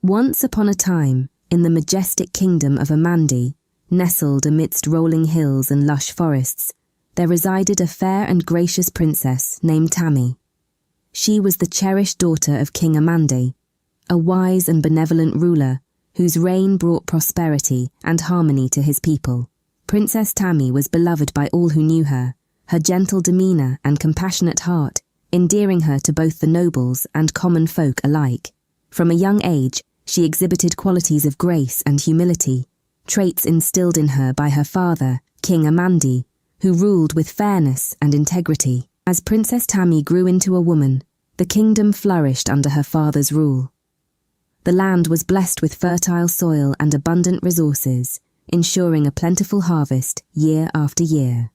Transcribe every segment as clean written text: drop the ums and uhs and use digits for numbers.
Once upon a time, in the majestic kingdom of Amandi, nestled amidst rolling hills and lush forests, there resided a fair and gracious princess named Tammy. She was the cherished daughter of King Amandi, a wise and benevolent ruler whose reign brought prosperity and harmony to his people. Princess Tammy was beloved by all who knew her, her gentle demeanour and compassionate heart endearing her to both the nobles and common folk alike. From a young age, she exhibited qualities of grace and humility, traits instilled in her by her father, King Amandi, who ruled with fairness and integrity. As Princess Tammy grew into a woman, the kingdom flourished under her father's rule. The land was blessed with fertile soil and abundant resources, ensuring a plentiful harvest year after year.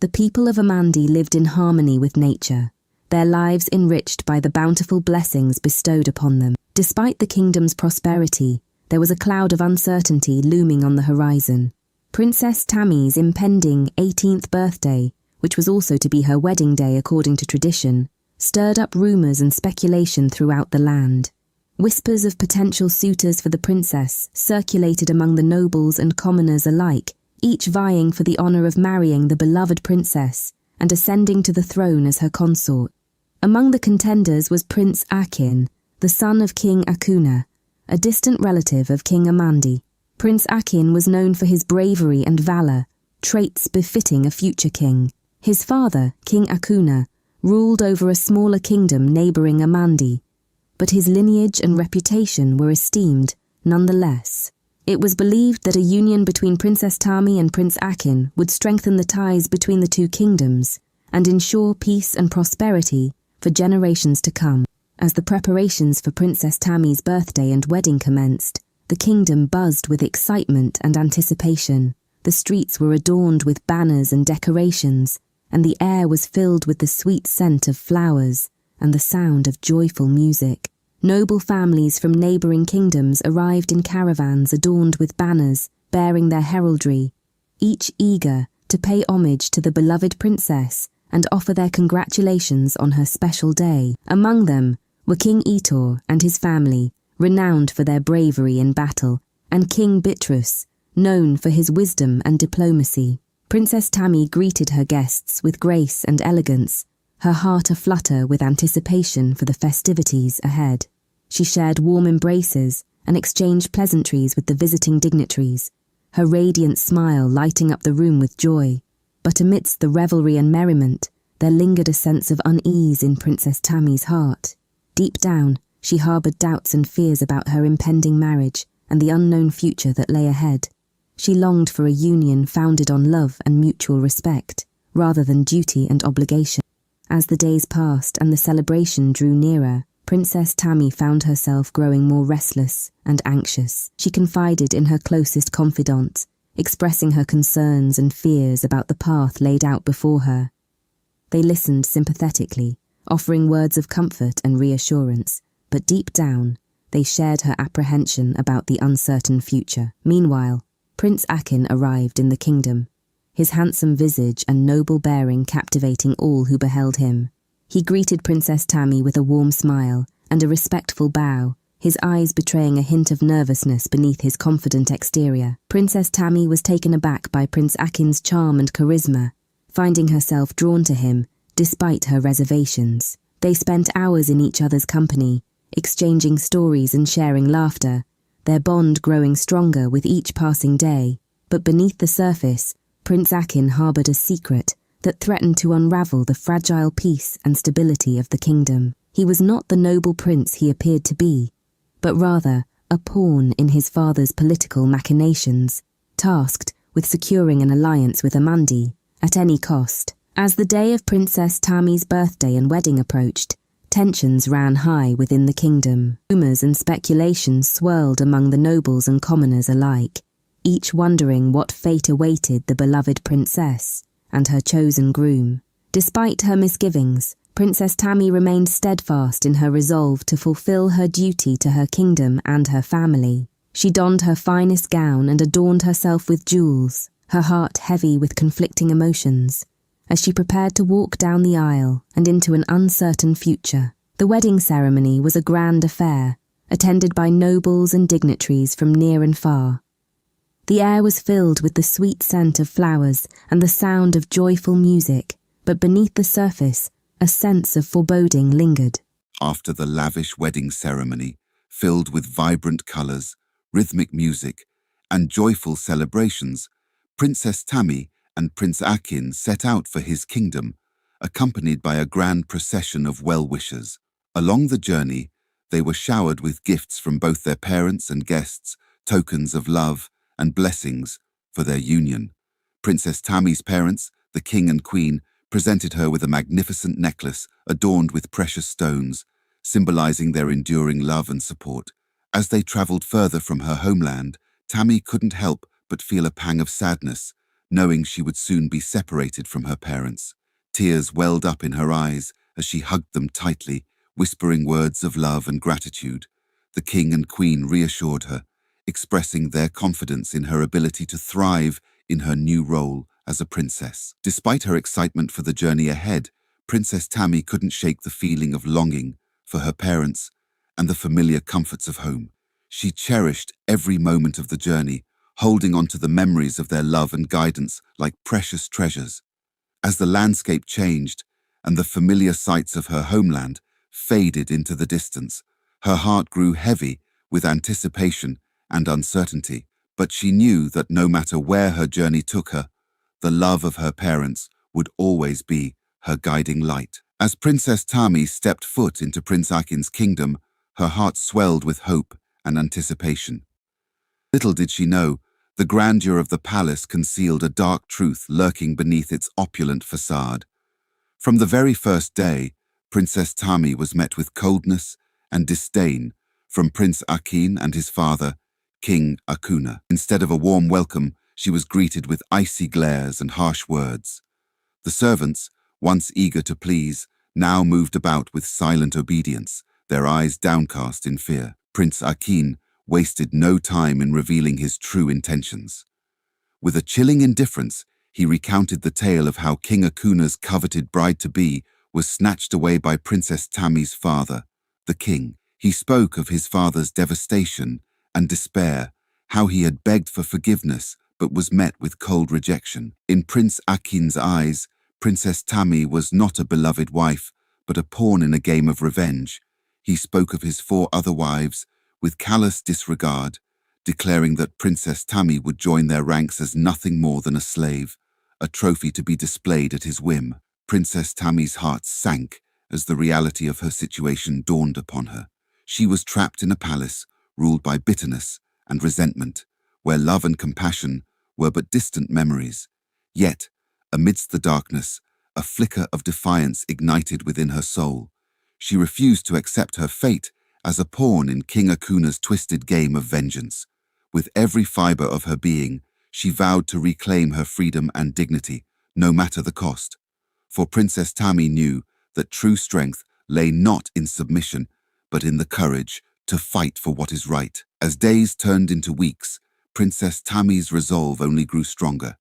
The people of Amandi lived in harmony with nature, their lives enriched by the bountiful blessings bestowed upon them. Despite the kingdom's prosperity, there was a cloud of uncertainty looming on the horizon. Princess Tammy's impending 18th birthday, which was also to be her wedding day according to tradition, stirred up rumours and speculation throughout the land. Whispers of potential suitors for the princess circulated among the nobles and commoners alike, each vying for the honour of marrying the beloved princess and ascending to the throne as her consort. Among the contenders was Prince Akin, the son of King Akuna, a distant relative of King Amandi. Prince Akin was known for his bravery and valour, traits befitting a future king. His father, King Akuna, ruled over a smaller kingdom neighbouring Amandi, but his lineage and reputation were esteemed nonetheless. It was believed that a union between Princess Tammy and Prince Akin would strengthen the ties between the two kingdoms and ensure peace and prosperity for generations to come. As the preparations for Princess Tammy's birthday and wedding commenced, the kingdom buzzed with excitement and anticipation. The streets were adorned with banners and decorations, and the air was filled with the sweet scent of flowers and the sound of joyful music. Noble families from neighbouring kingdoms arrived in caravans adorned with banners bearing their heraldry, each eager to pay homage to the beloved princess and offer their congratulations on her special day. Among them were King Etor and his family, renowned for their bravery in battle, and King Mistress, known for his wisdom and diplomacy. Princess Tammy greeted her guests with grace and elegance, her heart aflutter with anticipation for the festivities ahead. She shared warm embraces and exchanged pleasantries with the visiting dignitaries, her radiant smile lighting up the room with joy. But amidst the revelry and merriment, there lingered a sense of unease in Princess Tammy's heart. Deep down, she harboured doubts and fears about her impending marriage and the unknown future that lay ahead. She longed for a union founded on love and mutual respect, rather than duty and obligation. As the days passed and the celebration drew nearer, Princess Tammy found herself growing more restless and anxious. She confided in her closest confidant, expressing her concerns and fears about the path laid out before her. They listened sympathetically, offering words of comfort and reassurance, but deep down, they shared her apprehension about the uncertain future. Meanwhile, Prince Akin arrived in the kingdom, his handsome visage and noble bearing captivating all who beheld him. He greeted Princess Tammy with a warm smile and a respectful bow, his eyes betraying a hint of nervousness beneath his confident exterior. Princess Tammy was taken aback by Prince Akin's charm and charisma, finding herself drawn to him despite her reservations. They spent hours in each other's company, exchanging stories and sharing laughter, their bond growing stronger with each passing day. But beneath the surface, Prince Akin harboured a secret that threatened to unravel the fragile peace and stability of the kingdom. He was not the noble prince he appeared to be, but rather a pawn in his father's political machinations, tasked with securing an alliance with Amandi at any cost. As the day of Princess Tammy's birthday and wedding approached, tensions ran high within the kingdom. Rumours and speculations swirled among the nobles and commoners alike, each wondering what fate awaited the beloved princess and her chosen groom. Despite her misgivings, Princess Tammy remained steadfast in her resolve to fulfill her duty to her kingdom and her family. She donned her finest gown and adorned herself with jewels, her heart heavy with conflicting emotions, as she prepared to walk down the aisle and into an uncertain future. The wedding ceremony was a grand affair, attended by nobles and dignitaries from near and far. The air was filled with the sweet scent of flowers and the sound of joyful music, but beneath the surface, a sense of foreboding lingered. After the lavish wedding ceremony, filled with vibrant colours, rhythmic music, and joyful celebrations, Princess Tammy and Prince Akin set out for his kingdom, accompanied by a grand procession of well-wishers. Along the journey, they were showered with gifts from both their parents and guests, tokens of love and blessings for their union. Princess Tammy's parents, the king and queen, presented her with a magnificent necklace adorned with precious stones, symbolizing their enduring love and support. As they traveled further from her homeland, Tammy couldn't help but feel a pang of sadness, knowing she would soon be separated from her parents. Tears welled up in her eyes as she hugged them tightly, whispering words of love and gratitude. The king and queen reassured her, expressing their confidence in her ability to thrive in her new role as a princess. Despite her excitement for the journey ahead, Princess Tammy couldn't shake the feeling of longing for her parents and the familiar comforts of home. She cherished every moment of the journey, holding on to the memories of their love and guidance like precious treasures. As the landscape changed and the familiar sights of her homeland faded into the distance, her heart grew heavy with anticipation and uncertainty, but she knew that no matter where her journey took her, the love of her parents would always be her guiding light. As Princess Tammy stepped foot into Prince Akin's kingdom, her heart swelled with hope and anticipation. Little did she know, the grandeur of the palace concealed a dark truth lurking beneath its opulent facade. From the very first day, Princess Tammy was met with coldness and disdain from Prince Akin and his father, King Akuna. Instead of a warm welcome, she was greeted with icy glares and harsh words. The servants, once eager to please, now moved about with silent obedience, their eyes downcast in fear. Prince Akin wasted no time in revealing his true intentions. With a chilling indifference, he recounted the tale of how King Akuna's coveted bride-to-be was snatched away by Princess Tammy's father, the king. He spoke of his father's devastation and despair, how he had begged for forgiveness but was met with cold rejection. In Prince Akin's eyes, Princess Tammy was not a beloved wife, but a pawn in a game of revenge. He spoke of his 4 other wives with callous disregard, declaring that Princess Tammy would join their ranks as nothing more than a slave, a trophy to be displayed at his whim. Princess Tammy's heart sank as the reality of her situation dawned upon her. She was trapped in a palace ruled by bitterness and resentment, where love and compassion were but distant memories. Yet, amidst the darkness, a flicker of defiance ignited within her soul. She refused to accept her fate as a pawn in King Akuna's twisted game of vengeance. With every fibre of her being, she vowed to reclaim her freedom and dignity, no matter the cost. For Princess Tammy knew that true strength lay not in submission, but in the courage to fight for what is right. As days turned into weeks, Princess Tammy's resolve only grew stronger.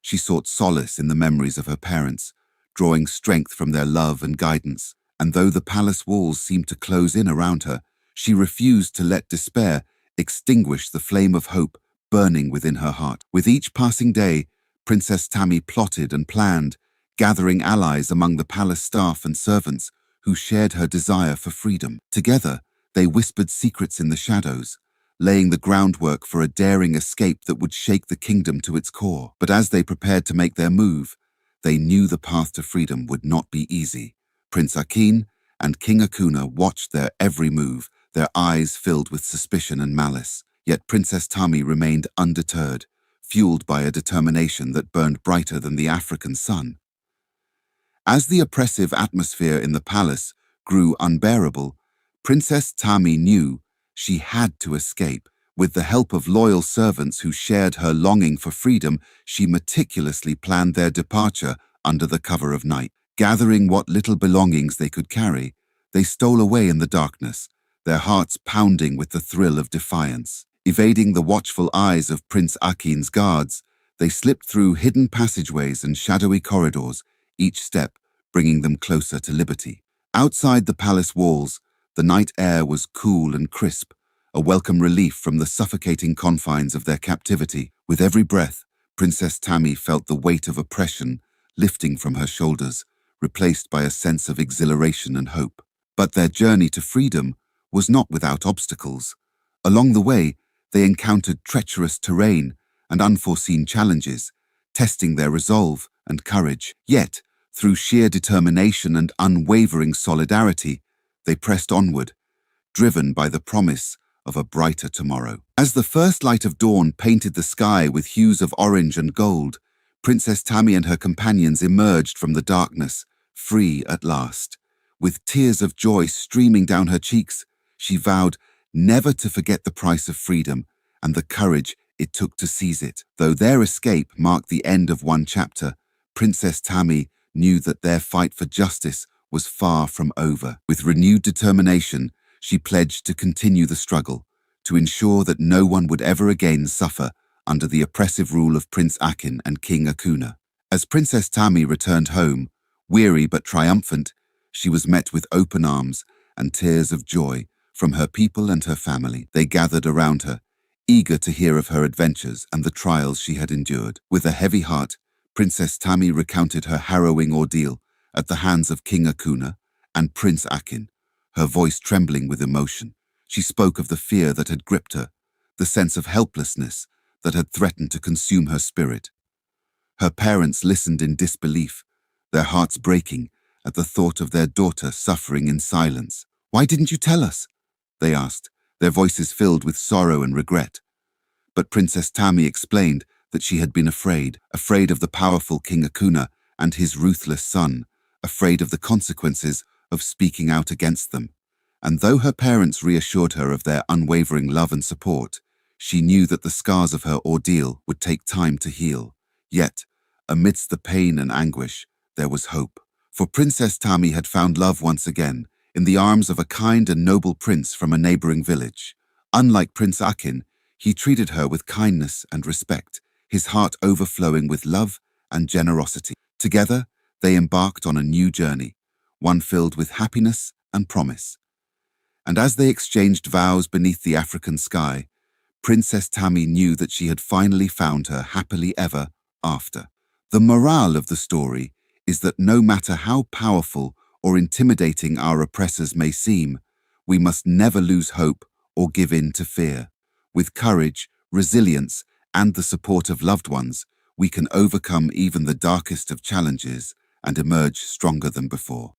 She sought solace in the memories of her parents, drawing strength from their love and guidance. And though the palace walls seemed to close in around her, she refused to let despair extinguish the flame of hope burning within her heart. With each passing day, Princess Tammy plotted and planned, gathering allies among the palace staff and servants who shared her desire for freedom. Together, they whispered secrets in the shadows, laying the groundwork for a daring escape that would shake the kingdom to its core. But as they prepared to make their move, they knew the path to freedom would not be easy. Prince Akin and King Akuna watched their every move, their eyes filled with suspicion and malice. Yet Princess Tammy remained undeterred, fueled by a determination that burned brighter than the African sun. As the oppressive atmosphere in the palace grew unbearable, Princess Tammy knew she had to escape. With the help of loyal servants who shared her longing for freedom, she meticulously planned their departure under the cover of night. Gathering what little belongings they could carry, they stole away in the darkness, their hearts pounding with the thrill of defiance. Evading the watchful eyes of Prince Akin's guards, they slipped through hidden passageways and shadowy corridors, each step bringing them closer to liberty. Outside the palace walls, The night air was cool and crisp, a welcome relief from the suffocating confines of their captivity. With every breath, Princess Tammy felt the weight of oppression lifting from her shoulders, replaced by a sense of exhilaration and hope. But their journey to freedom was not without obstacles. Along the way, they encountered treacherous terrain and unforeseen challenges, testing their resolve and courage. Yet, through sheer determination and unwavering solidarity, they pressed onward, driven by the promise of a brighter tomorrow. As the first light of dawn painted the sky with hues of orange and gold, Princess Tammy and her companions emerged from the darkness, free at last. With tears of joy streaming down her cheeks, she vowed never to forget the price of freedom and the courage it took to seize it. Though their escape marked the end of one chapter, Princess Tammy knew that their fight for justice was far from over. With renewed determination, she pledged to continue the struggle, to ensure that no one would ever again suffer under the oppressive rule of Prince Akin and King Akuna. As Princess Tammy returned home, weary but triumphant, she was met with open arms and tears of joy from her people and her family. They gathered around her, eager to hear of her adventures and the trials she had endured. With a heavy heart, Princess Tammy recounted her harrowing ordeal at the hands of King Akuna and Prince Akin, her voice trembling with emotion. She spoke of the fear that had gripped her, the sense of helplessness that had threatened to consume her spirit. Her parents listened in disbelief, their hearts breaking at the thought of their daughter suffering in silence. "Why didn't you tell us?" they asked, their voices filled with sorrow and regret. But Princess Tammy explained that she had been afraid of the powerful King Akuna and his ruthless son, afraid of the consequences of speaking out against them. And though her parents reassured her of their unwavering love and support, she knew that the scars of her ordeal would take time to heal. Yet, amidst the pain and anguish, there was hope. For Princess Tammy had found love once again, in the arms of a kind and noble prince from a neighboring village. Unlike Prince Akin, he treated her with kindness and respect, his heart overflowing with love and generosity. Together, they embarked on a new journey, one filled with happiness and promise. And as they exchanged vows beneath the African sky, Princess Tammy knew that she had finally found her happily ever after. The morale of the story is that no matter how powerful or intimidating our oppressors may seem, we must never lose hope or give in to fear. With courage, resilience, and the support of loved ones, we can overcome even the darkest of challenges and emerge stronger than before.